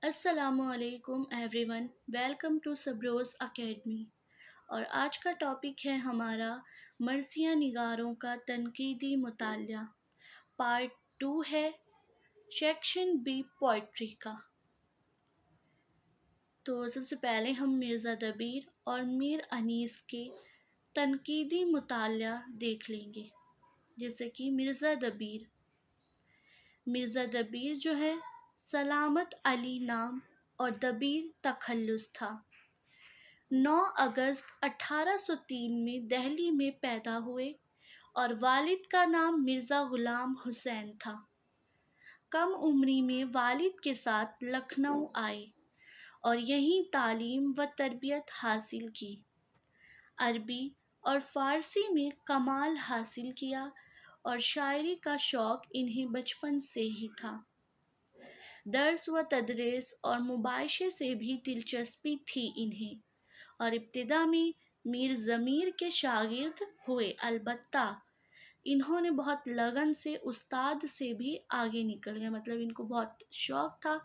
السلام علیکم everyone, welcome to سبروز اکیڈمی۔ اور آج کا ٹاپک ہے ہمارا مرثیہ نگاروں کا تنقیدی مطالعہ۔ پارٹ 2 ہے سیکشن بی پوئٹری کا۔ تو سب سے پہلے ہم مرزا دبیر اور میر انیس کے تنقیدی مطالعہ دیکھ لیں گے، جیسے کہ مرزا دبیر جو ہے سلامت علی نام اور دبیر تخلص تھا۔ 9 اگست 1803 میں دہلی میں پیدا ہوئے اور والد کا نام مرزا غلام حسین تھا۔ کم عمری میں والد کے ساتھ لکھنؤ آئے اور یہیں تعلیم و تربیت حاصل کی۔ عربی اور فارسی میں کمال حاصل کیا اور شاعری کا شوق انہیں بچپن سے ہی تھا۔ درس و تدریس اور مباحثے سے بھی دلچسپی تھی انہیں، اور ابتدا میں میر ضمیر کے شاگرد ہوئے، البتہ انہوں نے بہت لگن سے استاد سے بھی آگے نکل گئے، مطلب ان کو بہت شوق تھا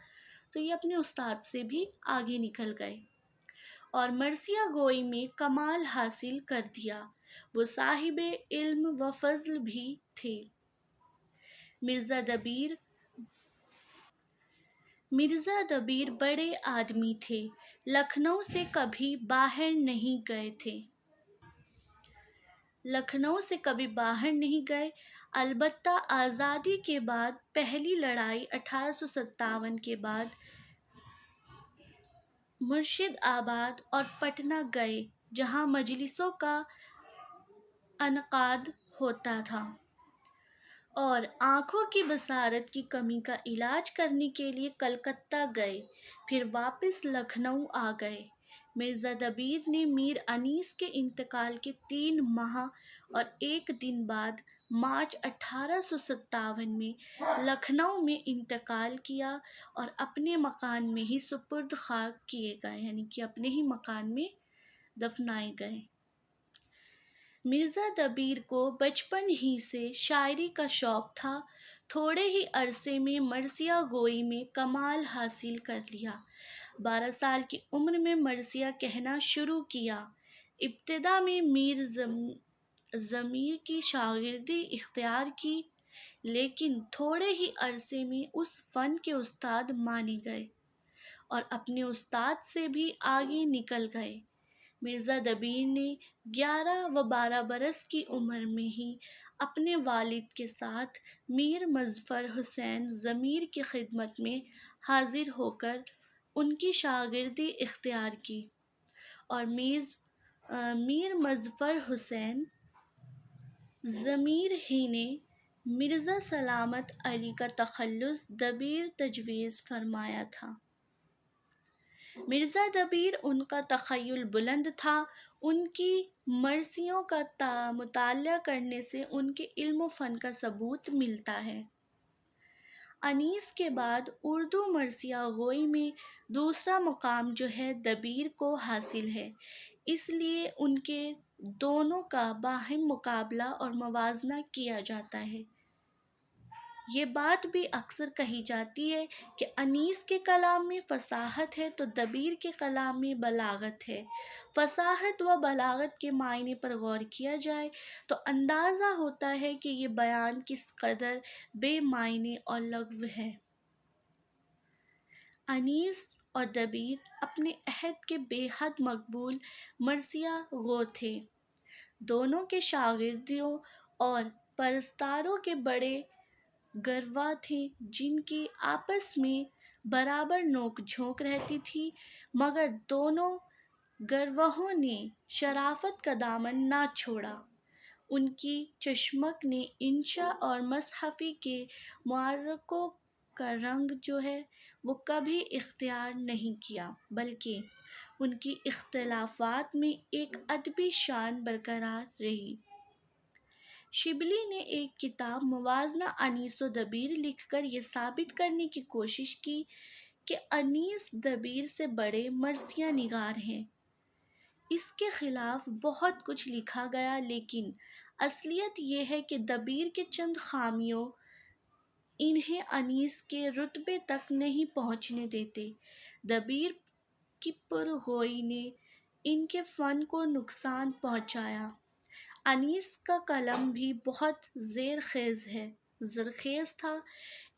تو یہ اپنے استاد سے بھی آگے نکل گئے اور مرثیہ گوئی میں کمال حاصل کر دیا۔ وہ صاحب علم و فضل بھی تھے۔ مرزا دبیر بڑے آدمی تھے، لکھنؤ سے کبھی باہر نہیں گئے، البتہ آزادی کے بعد پہلی لڑائی 1857 کے بعد مرشد آباد اور پٹنہ گئے، جہاں مجلسوں کا انعقاد ہوتا تھا، اور آنکھوں کی بصارت کی کمی کا علاج کرنے کے لیے کلکتہ گئے، پھر واپس لکھنؤ آ گئے۔ مرزا دبیر نے میر انیس کے انتقال کے 3 ماہ اور 1 دن بعد مارچ 1857 میں لکھنؤ میں انتقال کیا اور اپنے مکان میں ہی سپرد خاک کیے گئے، یعنی کہ اپنے ہی مکان میں دفنائے گئے۔ مرزا دبیر کو بچپن ہی سے شاعری کا شوق تھا۔ تھوڑے ہی عرصے میں مرثیہ گوئی میں کمال حاصل کر لیا۔ 12 سال کی عمر میں مرثیہ کہنا شروع کیا۔ ابتدا میں میر ضمیر کی شاگردی اختیار کی، لیکن تھوڑے ہی عرصے میں اس فن کے استاد مانے گئے اور اپنے استاد سے بھی آگے نکل گئے۔ مرزا دبیر نے 11 و 12 برس کی عمر میں ہی اپنے والد کے ساتھ میر مظفر حسین ضمیر کی خدمت میں حاضر ہو کر ان کی شاگردی اختیار کی، اور میر مظفر حسین ضمیر ہی نے مرزا سلامت علی کا تخلص دبیر تجویز فرمایا تھا۔ مرزا دبیر ان کا تخیل بلند تھا۔ ان کی مرثیوں کا مطالعہ کرنے سے ان کے علم و فن کا ثبوت ملتا ہے۔ انیس کے بعد اردو مرثیہ گوئی میں دوسرا مقام جو ہے دبیر کو حاصل ہے، اس لیے ان کے دونوں کا باہم مقابلہ اور موازنہ کیا جاتا ہے۔ یہ بات بھی اکثر کہی جاتی ہے کہ انیس کے کلام میں فصاحت ہے تو دبیر کے کلام میں بلاغت ہے۔ فصاحت و بلاغت کے معنی پر غور کیا جائے تو اندازہ ہوتا ہے کہ یہ بیان کس قدر بے معنی اور لغو ہے۔ انیس اور دبیر اپنے عہد کے بے حد مقبول مرثیہ گو تھے۔ دونوں کے شاگردوں اور پرستاروں کے بڑے گروہ تھے، جن کی آپس میں برابر نوک جھونک رہتی تھی، مگر دونوں گروہوں نے شرافت کا دامن نہ چھوڑا۔ ان کی چشمک نے انشا اور مصحفی کے معرکوں کا رنگ جو ہے وہ کبھی اختیار نہیں کیا، بلکہ ان کی اختلافات میں ایک ادبی شان برقرار رہی۔ شبلی نے ایک کتاب موازنہ انیس و دبیر لکھ کر یہ ثابت کرنے کی کوشش کی کہ انیس دبیر سے بڑے مرثیہ نگار ہیں۔ اس کے خلاف بہت کچھ لکھا گیا، لیکن اصلیت یہ ہے کہ دبیر کے چند خامیوں انہیں انیس کے رتبے تک نہیں پہنچنے دیتے۔ دبیر کی پرگوئی نے ان کے فن کو نقصان پہنچایا۔ انیس کا قلم بھی بہت زرخیز تھا،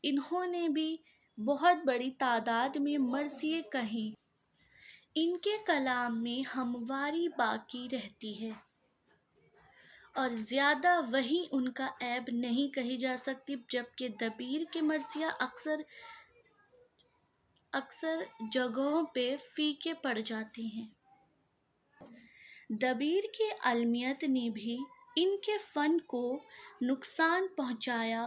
انہوں نے بھی بہت بڑی تعداد میں مرثیے کہیں۔ ان کے کلام میں ہمواری باقی رہتی ہے اور زیادہ وہیں ان کا عیب نہیں کہی جا سکتی، جبکہ دبیر کے مرثیہ اکثر جگہوں پہ پھیکے پڑ جاتے ہیں۔ دبیر کی عالمیت نے بھی ان کے فن کو نقصان پہنچایا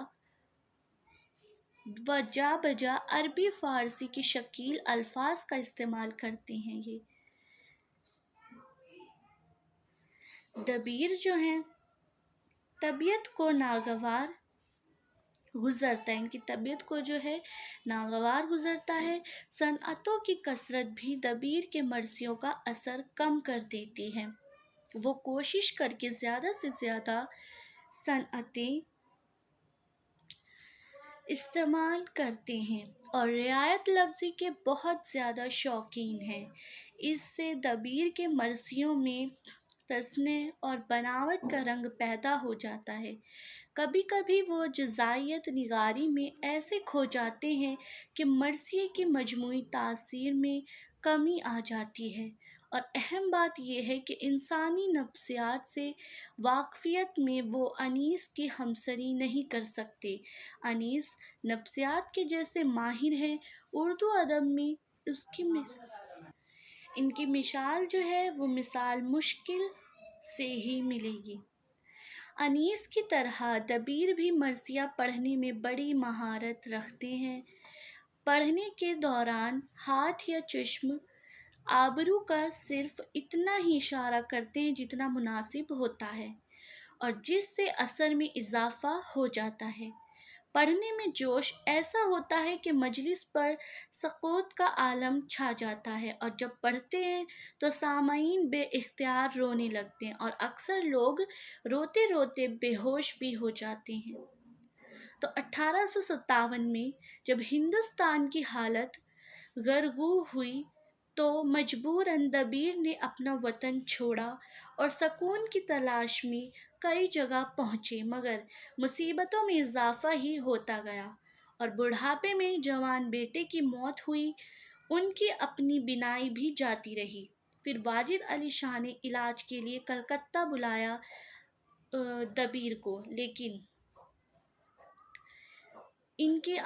و جا بجا عربی فارسی کی شکیل الفاظ کا استعمال کرتے ہیں۔ یہ دبیر جو ہیں طبیعت کو ناگوار گزرتا ہے، ان کی طبیعت کو جو ہے ناگوار گزرتا ہے۔ صنعتوں کی کثرت بھی دبیر کے مرثیوں کا اثر کم کر دیتی ہے۔ وہ کوشش کر کے زیادہ سے زیادہ صنعتیں استعمال کرتے ہیں اور رعایت لفظی کے بہت زیادہ شوقین ہیں۔ اس سے دبیر کے مرثیوں میں تصنع اور بناوٹ کا رنگ پیدا ہو جاتا ہے۔ کبھی کبھی وہ جزئیات نگاری میں ایسے کھو جاتے ہیں کہ مرثیے کی مجموعی تاثیر میں کمی آ جاتی ہے، اور اہم بات یہ ہے کہ انسانی نفسیات سے واقفیت میں وہ انیس کی ہمسری نہیں کر سکتے۔ انیس نفسیات کے جیسے ماہر ہیں، اردو ادب میں ان کی مثال جو ہے وہ مثال مشکل سے ہی ملے گی۔ انیس کی طرح دبیر بھی مرثیہ پڑھنے میں بڑی مہارت رکھتے ہیں۔ پڑھنے کے دوران ہاتھ یا چشم آبرو کا صرف اتنا ہی اشارہ کرتے ہیں جتنا مناسب ہوتا ہے اور جس سے اثر میں اضافہ ہو جاتا ہے۔ پڑھنے میں جوش ایسا ہوتا ہے کہ مجلس پر سکوت کا عالم چھا جاتا ہے، اور جب پڑھتے ہیں تو سامعین بے اختیار رونے لگتے ہیں اور اکثر لوگ روتے روتے بے ہوش بھی ہو جاتے ہیں۔ تو 1857 میں جب ہندوستان کی حالت غرغو ہوئی تو مجبوراً دبیر نے اپنا وطن چھوڑا اور سکون کی تلاش میں کئی جگہ پہنچے، مگر مصیبتوں میں اضافہ ہی ہوتا گیا اور بڑھاپے میں جوان بیٹے کی موت ہوئی۔ ان کی اپنی بینائی بھی جاتی رہی۔ پھر واجد علی شاہ نے علاج کے لیے کلکتہ بلایا دبیر کو، لیکن ان کی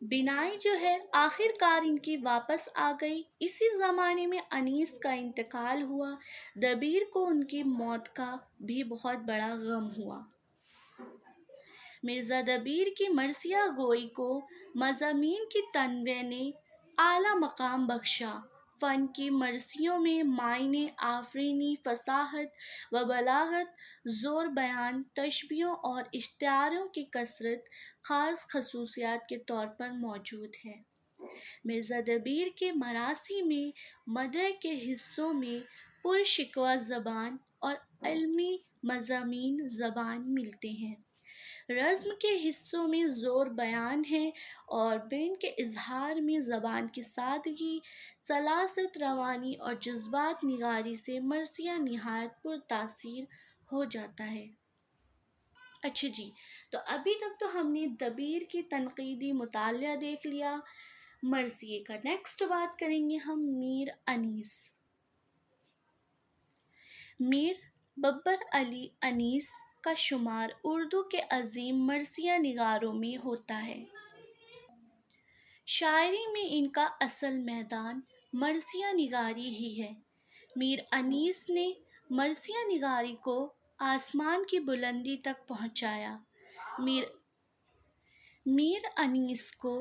بینائی جو ہے آخر کار ان کی واپس آ گئی۔ اسی زمانے میں انیس کا انتقال ہوا۔ دبیر کو ان کی موت کا بھی بہت بڑا غم ہوا۔ مرزا دبیر کی مرثیہ گوئی کو مضامین کی تنوع نے اعلیٰ مقام بخشا۔ فن کی مرثیوں میں معنی آفرینی، فصاحت و بلاغت، زور بیان، تشبیہوں اور اشتعاروں کی کثرت خاص خصوصیات کے طور پر موجود ہے۔ مرزا دبیر کے مراثی میں مدح کے حصوں میں پرشکوہ زبان اور علمی مضامین زبان ملتے ہیں۔ رزم کے حصوں میں زور بیان ہے اور بین کے اظہار میں زبان کی سادگی، سلاست، روانی اور جذبات نگاری سے مرثیہ نہایت پرتاثیر ہو جاتا ہے۔ اچھا جی، تو ابھی تک تو ہم نے دبیر کی تنقیدی مطالعہ دیکھ لیا۔ مرثیے کا نیکسٹ بات کریں گے ہم میر انیس۔ میر بابر علی انیس کا شمار اردو کے عظیم مرثیہ نگاروں میں ہوتا ہے۔ شاعری میں ان کا اصل میدان مرثیہ نگاری ہی ہے۔ میر انیس نے مرثیہ نگاری کو آسمان کی بلندی تک پہنچایا۔ میر انیس کو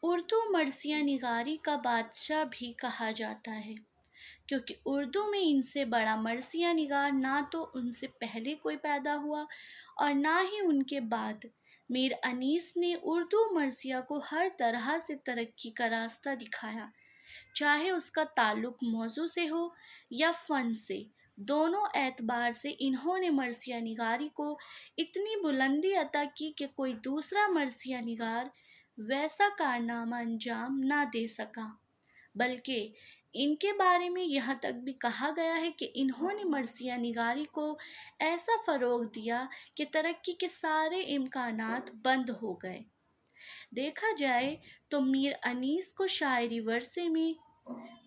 اردو مرثیہ نگاری کا بادشاہ بھی کہا جاتا ہے، کیونکہ اردو میں ان سے بڑا مرثیہ نگار نہ تو ان سے پہلے کوئی پیدا ہوا اور نہ ہی ان کے بعد۔ میر انیس نے اردو مرثیہ کو ہر طرح سے ترقی کا راستہ دکھایا، چاہے اس کا تعلق موضوع سے ہو یا فن سے۔ دونوں اعتبار سے انہوں نے مرثیہ نگاری کو اتنی بلندی عطا کی کہ کوئی دوسرا مرثیہ نگار ویسا کارنامہ انجام نہ دے سکا، بلکہ ان کے بارے میں یہاں تک بھی کہا گیا ہے کہ انہوں نے مرثیہ نگاری کو ایسا فروغ دیا کہ ترقی کے سارے امکانات بند ہو گئے۔ دیکھا جائے تو میر انیس کو شاعری ورثے میں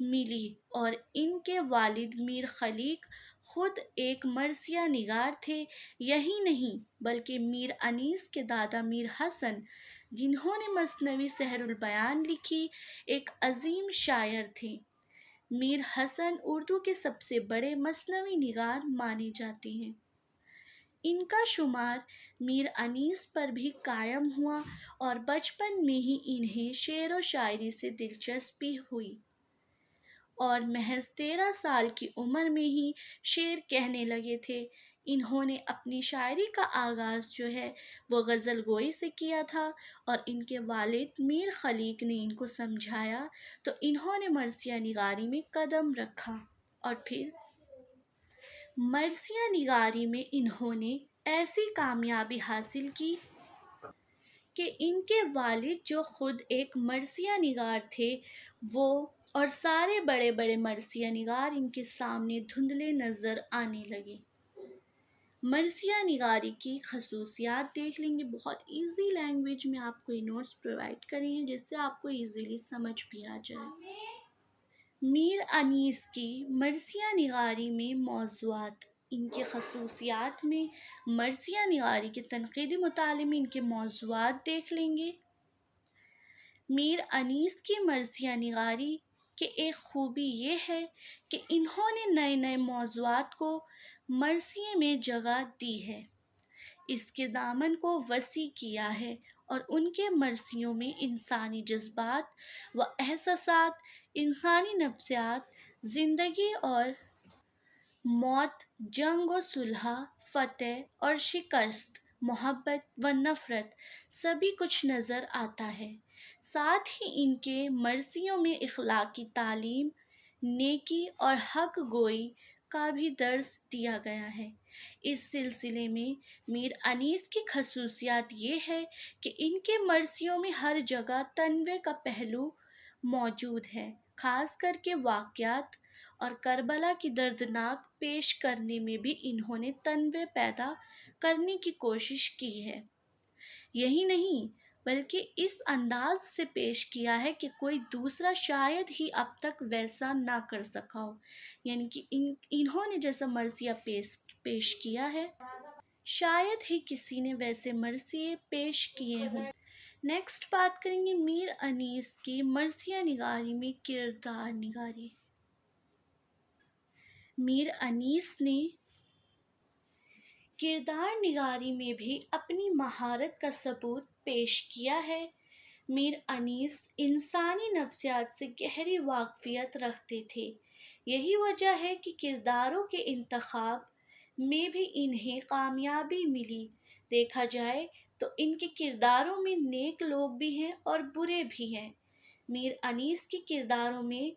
ملی اور ان کے والد میر خلیق خود ایک مرثیہ نگار تھے۔ یہی نہیں بلکہ میر انیس کے دادا میر حسن، جنہوں نے مثنوی سحر البیان لکھی، ایک عظیم شاعر تھے۔ میر حسن اردو کے سب سے بڑے مثنوی نگار مانے جاتے ہیں۔ ان کا شمار میر انیس پر بھی قائم ہوا اور بچپن میں ہی انہیں شعر و شاعری سے دلچسپی ہوئی اور محض 13 سال کی عمر میں ہی شعر کہنے لگے تھے۔ انہوں نے اپنی شاعری کا آغاز جو ہے وہ غزل گوئی سے کیا تھا، اور ان کے والد میر خلیق نے ان کو سمجھایا تو انہوں نے مرثیہ نگاری میں قدم رکھا، اور پھر مرثیہ نگاری میں انہوں نے ایسی کامیابی حاصل کی کہ ان کے والد جو خود ایک مرثیہ نگار تھے، وہ اور سارے بڑے بڑے مرثیہ نگار ان کے سامنے دھندلے نظر آنے لگے۔ مرثیہ نگاری کی خصوصیات دیکھ لیں گے، بہت ایزی لینگویج میں آپ کو یہ نوٹس پرووائڈ کریں ہیں جس سے آپ کو ایزیلی سمجھ بھی آ جائے۔ میر انیس کی مرثیہ نگاری میں موضوعات، ان کی خصوصیات میں مرثیہ نگاری کے تنقیدی مطالعے میں ان کے موضوعات دیکھ لیں گے۔ میر انیس کی مرثیہ نگاری کی ایک خوبی یہ ہے کہ انہوں نے نئے نئے موضوعات کو مرثیے میں جگہ دی ہے، اس کے دامن کو وسیع کیا ہے، اور ان کے مرثیوں میں انسانی جذبات و احساسات، انسانی نفسیات، زندگی اور موت، جنگ و صلح، فتح اور شکست، محبت و نفرت، سبھی کچھ نظر آتا ہے۔ ساتھ ہی ان کے مرثیوں میں اخلاقی تعلیم، نیکی اور حق گوئی کا بھی درس دیا گیا ہے۔ اس سلسلے میں میر انیس کی خصوصیات یہ ہے کہ ان کے مرثیوں میں ہر جگہ تنوع کا پہلو موجود ہے، خاص کر کے واقعات اور کربلا کی دردناک پیش کرنے میں بھی انہوں نے تنوع پیدا کرنے کی کوشش کی ہے۔ یہی نہیں بلکہ اس انداز سے پیش کیا ہے کہ کوئی دوسرا شاید ہی اب تک ویسا نہ کر سکا ہو، یعنی کہ انہوں نے جیسا مرثیہ پیش کیا ہے شاید ہی کسی نے ویسے مرثیے پیش کیے ہوں۔ نیکسٹ بات کریں گے میر انیس کی مرثیہ نگاری میں کردار نگاری۔ میر انیس نے کردار نگاری میں بھی اپنی مہارت کا ثبوت پیش کیا ہے۔ میر انیس انسانی نفسیات سے گہری واقفیت رکھتے تھے، یہی وجہ ہے کہ کرداروں کے انتخاب میں بھی انہیں کامیابی ملی۔ دیکھا جائے تو ان کے کرداروں میں نیک لوگ بھی ہیں اور برے بھی ہیں۔ میر انیس کے کرداروں میں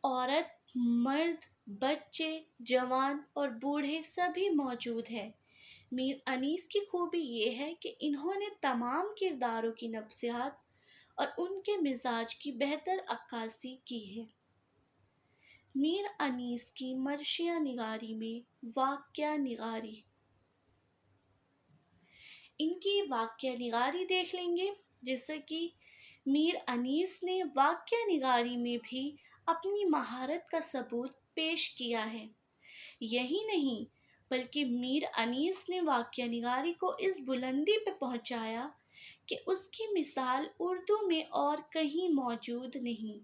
عورت، مرد، بچے، جوان اور بوڑھے سبھی موجود ہیں۔ میر انیس کی خوبی یہ ہے کہ انہوں نے تمام کرداروں کی نفسیات اور ان کے مزاج کی بہتر عکاسی کی ہے۔ میر انیس کی مرثیہ نگاری میں واقعہ نگاری۔ ان کی واقعہ نگاری دیکھ لیں گے، جیسا کہ میر انیس نے واقعہ نگاری میں بھی اپنی مہارت کا ثبوت پیش کیا ہے۔ یہی نہیں بلکہ میر انیس نے واقعہ نگاری کو اس بلندی پہ پہنچایا کہ اس کی مثال اردو میں اور کہیں موجود نہیں،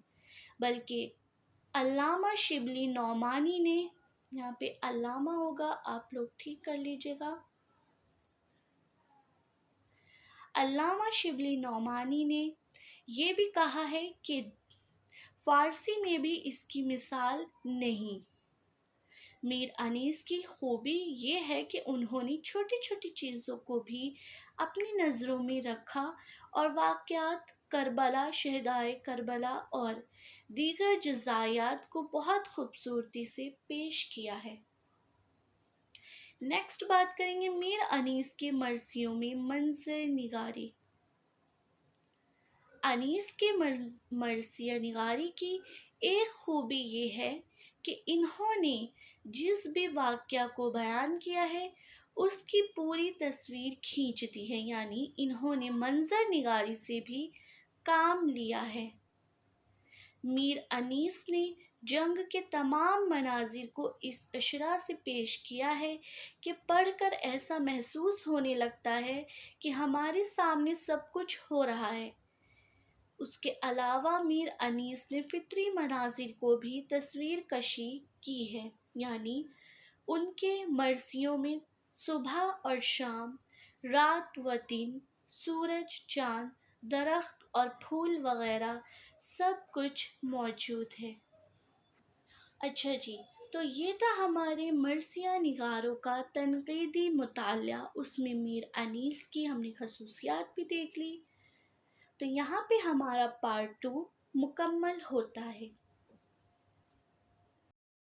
بلکہ علامہ شبلی نعمانی نے، یہاں پہ علامہ ہوگا آپ لوگ ٹھیک کر لیجئے گا، علامہ شبلی نعمانی نے یہ بھی کہا ہے کہ فارسی میں بھی اس کی مثال نہیں۔ میر انیس کی خوبی یہ ہے کہ انہوں نے چھوٹی چھوٹی چیزوں کو بھی اپنی نظروں میں رکھا اور واقعات کربلا، شہدائے کربلا اور دیگر جزائیات کو بہت خوبصورتی سے پیش کیا ہے۔ نیکسٹ بات کریں گے میر انیس کے مرثیوں میں منظر نگاری۔ انیس کے مرثیہ نگاری کی ایک خوبی یہ ہے کہ انہوں نے جس بھی واقعہ کو بیان کیا ہے اس کی پوری تصویر کھینچ دی ہے، یعنی انہوں نے منظر نگاری سے بھی کام لیا ہے۔ میر انیس نے جنگ کے تمام مناظر کو اس اشرا سے پیش کیا ہے کہ پڑھ کر ایسا محسوس ہونے لگتا ہے کہ ہمارے سامنے سب کچھ ہو رہا ہے۔ اس کے علاوہ میر انیس نے فطری مناظر کو بھی تصویر کشی کی ہے، یعنی ان کے مرثیوں میں صبح اور شام، رات و دن، سورج، چاند، درخت اور پھول وغیرہ سب کچھ موجود ہے۔ اچھا جی، تو یہ تھا ہمارے مرثیہ نگاروں کا تنقیدی مطالعہ، اس میں میر انیس کی ہم نے خصوصیات بھی دیکھ لی۔ تو یہاں پہ ہمارا پارٹ 2 مکمل ہوتا ہے۔